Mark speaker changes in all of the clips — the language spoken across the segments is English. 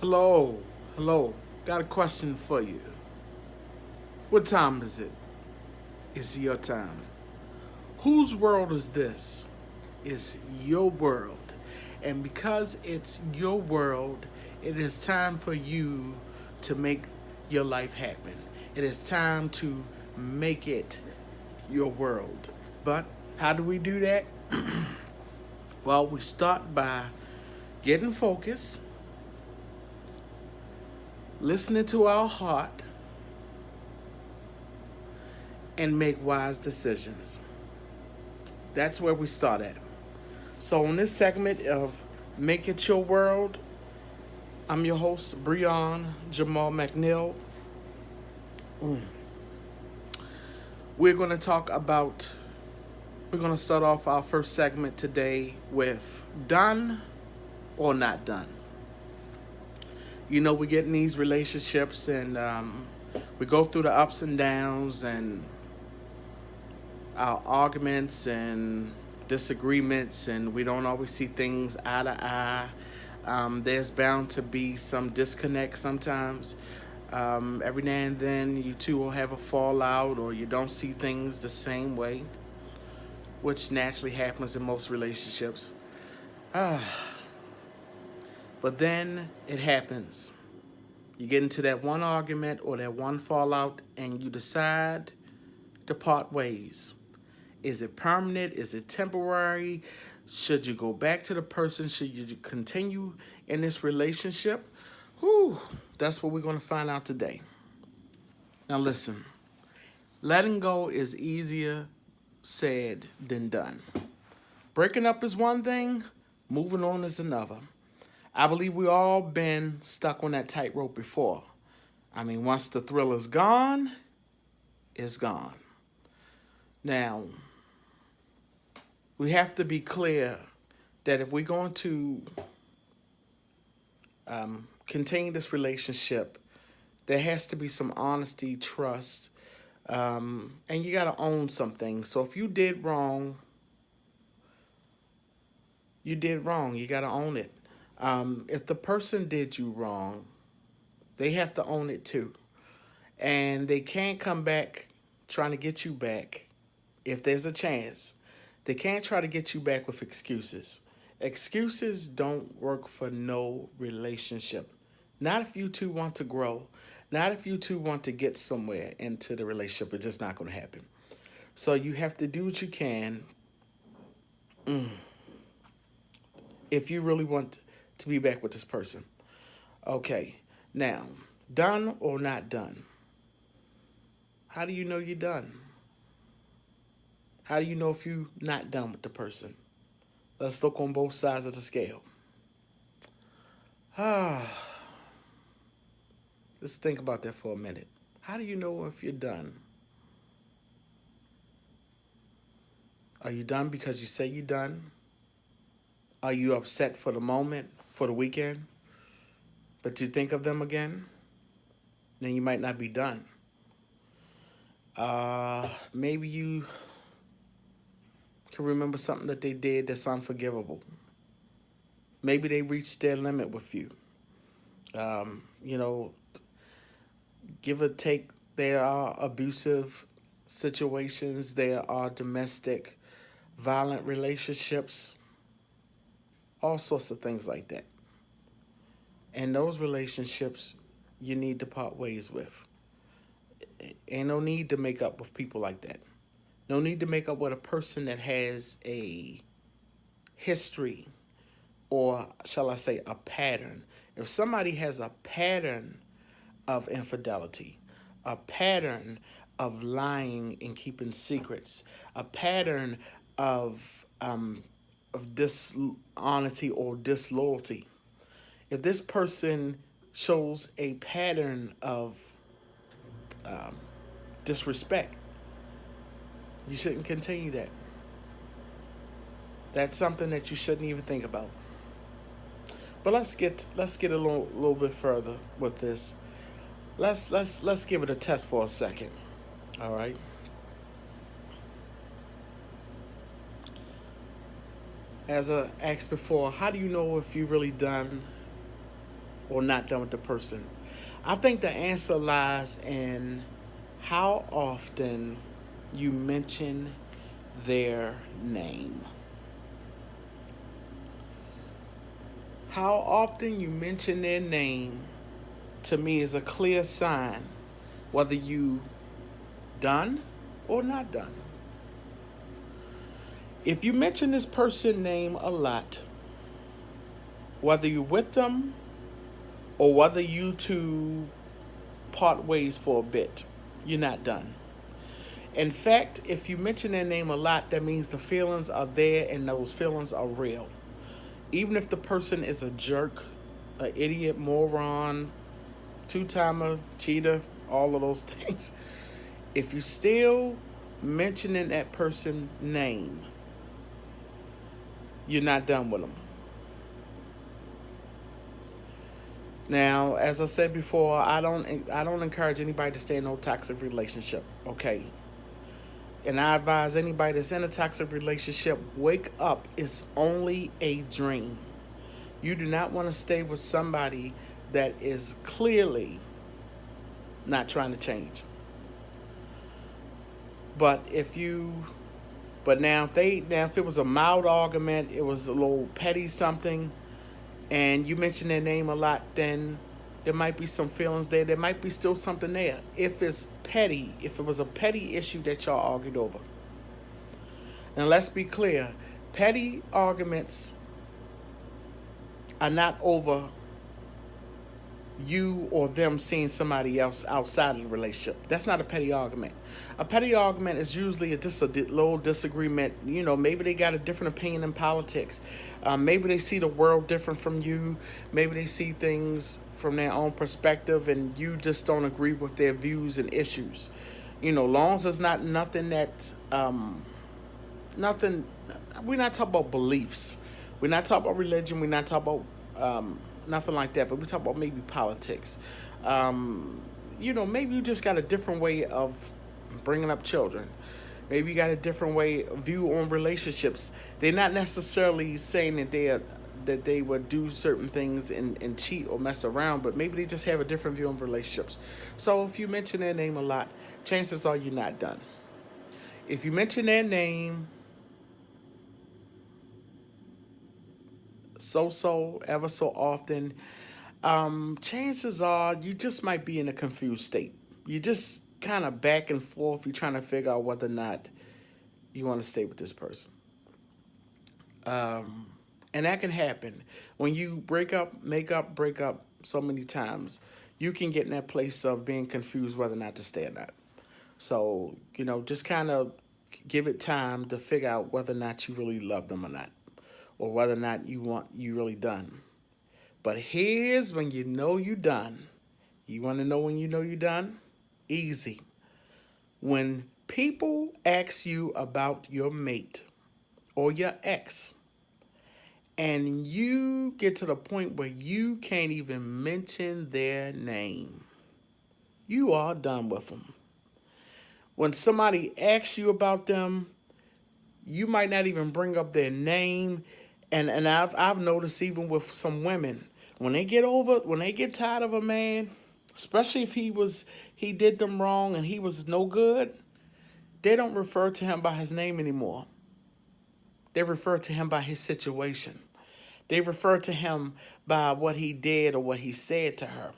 Speaker 1: Hello, hello. Got a question for you. What time is it? It's your time. Whose world is this? It's your world. And because it's your world, it is time for you to make your life happen. It is time to make it your world. But how do we do that? Well, we start by getting focused, listening to our heart, and make wise decisions. That's where we start at. So, in this segment of Make It Your World, I'm your host, Breone Jamal McNill. We're going to talk about, we're going to start off our first segment today with done or not done. You know, we get in these relationships and we go through the ups and downs and our arguments and disagreements, and we don't always see things eye to eye. There's bound to be some disconnect sometimes. Every now and then, you two will have a fallout, or you don't see things the same way, which naturally happens in most relationships. But then it happens. You get into that one argument or that one fallout, and you decide to part ways. Is it permanent? Is it temporary? Should you go back to the person? Should you continue in this relationship? Whew, that's what we're going to find out today. Now, listen, letting go is easier said than done. Breaking up is one thing, moving on is another. I believe we all been stuck on that tightrope before. I mean, once the thrill is gone, it's gone. Now, we have to be clear that if we're going to continue this relationship, there has to be some honesty, trust, and you got to own something. So if you did wrong, you did wrong. You got to own it. If the person did you wrong, they have to own it too. And they can't come back trying to get you back if there's a chance. They can't try to get you back with excuses. Excuses don't work for no relationship. Not if you two want to grow. Not if you two want to get somewhere into the relationship. It's just not going to happen. So you have to do what you can if you really want to be back with this person. Okay, now, done or not done? How do you know you're done? How do you know if you're not done with the person? Let's look on both sides of the scale. Let's think about that for a minute. How do you know if you're done? Are you done because you say you're done? Are you upset for the moment, for the weekend, but you think of them again? Then you might not be done. Maybe you can remember something that they did that's unforgivable. Maybe they reached their limit with you. You know, give or take, there are abusive situations, there are domestic violent relationships, all sorts of things like that. And those relationships you need to part ways with. Ain't no need to make up with people like that. No need to make up with a person that has a history, or shall I say a pattern. If somebody has a pattern of infidelity, a pattern of lying and keeping secrets, a pattern of dishonesty or disloyalty, if this person shows a pattern of disrespect, you shouldn't continue that. That's something that you shouldn't even think about. But let's get a little bit further with this. Let's give it a test for a second. All right. As I asked before, how do you know if you're really done or not done with the person? I think the answer lies in how often you mention their name. How often you mention their name to me is a clear sign whether you done or not done. If you mention this person's name a lot, whether you're with them or whether you two part ways for a bit, you're not done. In fact, if you mention their name a lot, that means the feelings are there and those feelings are real. Even if the person is a jerk, an idiot, moron, two-timer, cheater, all of those things, if you're still mentioning that person's name, you're not done with them. Now, as I said before, I don't encourage anybody to stay in no toxic relationship. Okay, and I advise anybody that's in a toxic relationship, wake up. It's only a dream. You do not want to stay with somebody that is clearly not trying to change. But if you, but now if it was a mild argument, it was a little petty something, and you mention their name a lot, then there might be some feelings there. There might be still something there. If it's petty, if it was a petty issue that y'all argued over. And let's be clear, petty arguments are not over you or them seeing somebody else outside of the relationship. That's not a petty argument. A petty argument is usually just a little disagreement. You know, maybe they got a different opinion in politics. Maybe they see the world different from you. Maybe they see things from their own perspective and you just don't agree with their views and issues. You know, long as it's not nothing that's, nothing, we're not talking about beliefs. We're not talking about religion. We're not talking about nothing like that. But we talk about maybe politics. You know, maybe you just got a different way of bringing up children. Maybe you got a different view on relationships. They're not necessarily saying that they would do certain things and cheat or mess around, but maybe they just have a different view on relationships. So if you mention their name a lot, chances are you're not done. If you mention their name ever so often, chances are you just might be in a confused state. You just kind of back and forth. You're trying to figure out whether or not you want to stay with this person. And that can happen. When you break up, break up so many times, you can get in that place of being confused whether or not to stay or not. So, you know, just kind of give it time to figure out whether or not you really love them or not. Or whether or not you really done. But here's when you know you done. You want to know when you know you done? Easy. When people ask you about your mate or your ex, and you get to the point where you can't even mention their name, you are done with them. When somebody asks you about them, you might not even bring up their name. And I've noticed even with some women, when they get tired of a man, especially if he did them wrong and he was no good, they don't refer to him by his name anymore. They refer to him by his situation. They refer to him by what he did or what he said to her.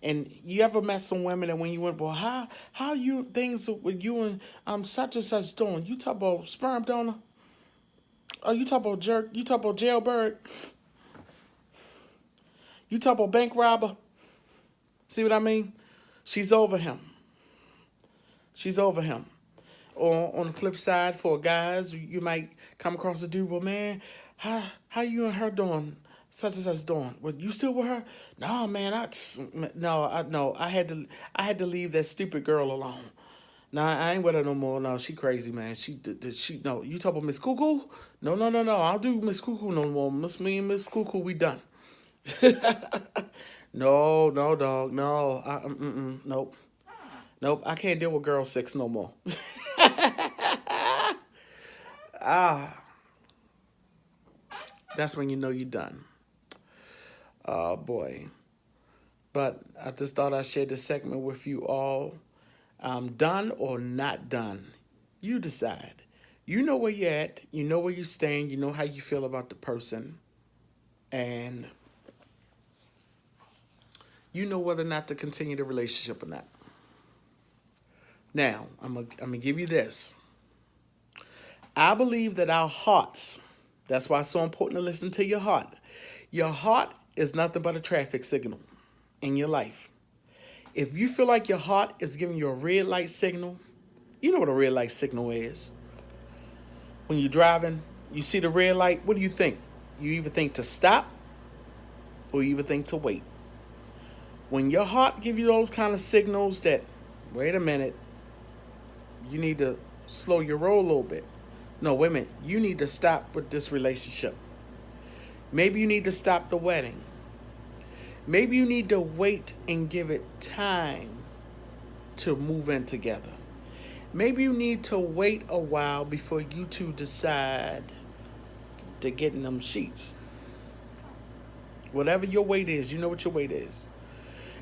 Speaker 1: And you ever met some women that when you went, well, how you things with you and such and such doing? You talk about sperm donor? Oh, you talk about jerk? You talk about jailbird? You talk about bank robber? See what I mean? She's over him. She's over him. Or on the flip side, for guys, you might come across a dude, well, man, how you and her doing? Such and such doing? Well, you still with her? No, man, I had to leave that stupid girl alone. Nah, I ain't with her no more. No, she crazy, man. No, you talk about Miss Cuckoo? No. I don't do Miss Cuckoo no more. Me and Miss Cuckoo, we done. No, dog. No. Nope. Nope. I can't deal with girl sex no more. That's when you know you're done. Oh boy. But I just thought I'd share this segment with you all. Done or not done, you decide. You know where you're at, you know where you stand, you know how you feel about the person, and you know whether or not to continue the relationship or not. Now, I'm gonna give you this. I believe that our hearts, that's why it's so important to listen to your heart. Your heart is nothing but a traffic signal in your life. If you feel like your heart is giving you a red light signal, you know what a red light signal is. When you're driving, you see the red light, what do you think? You either think to stop or you either think to wait. When your heart gives you those kind of signals that, wait a minute, you need to slow your roll a little bit. No, wait a minute, you need to stop with this relationship. Maybe you need to stop the wedding. Maybe you need to wait and give it time to move in together. Maybe you need to wait a while before you two decide to get in them sheets. Whatever your weight is, you know what your weight is.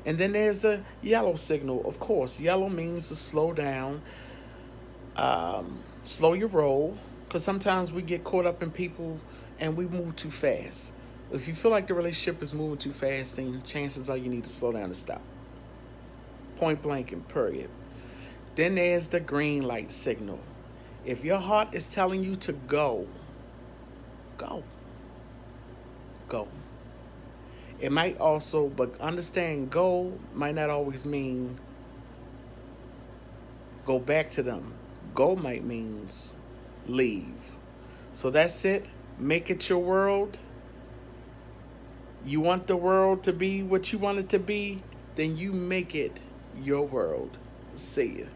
Speaker 1: And then there's a yellow signal. Of course, yellow means to slow down, slow your roll, because sometimes we get caught up in people and we move too fast. If you feel like the relationship is moving too fast, then chances are you need to slow down and stop. Point blank and period. Then there's the green light signal. If your heart is telling you to go, go. Go. It might also, but understand go might not always mean go back to them. Go might means leave. So that's it. Make it your world. You want the world to be what you want it to be, then you make it your world. See ya.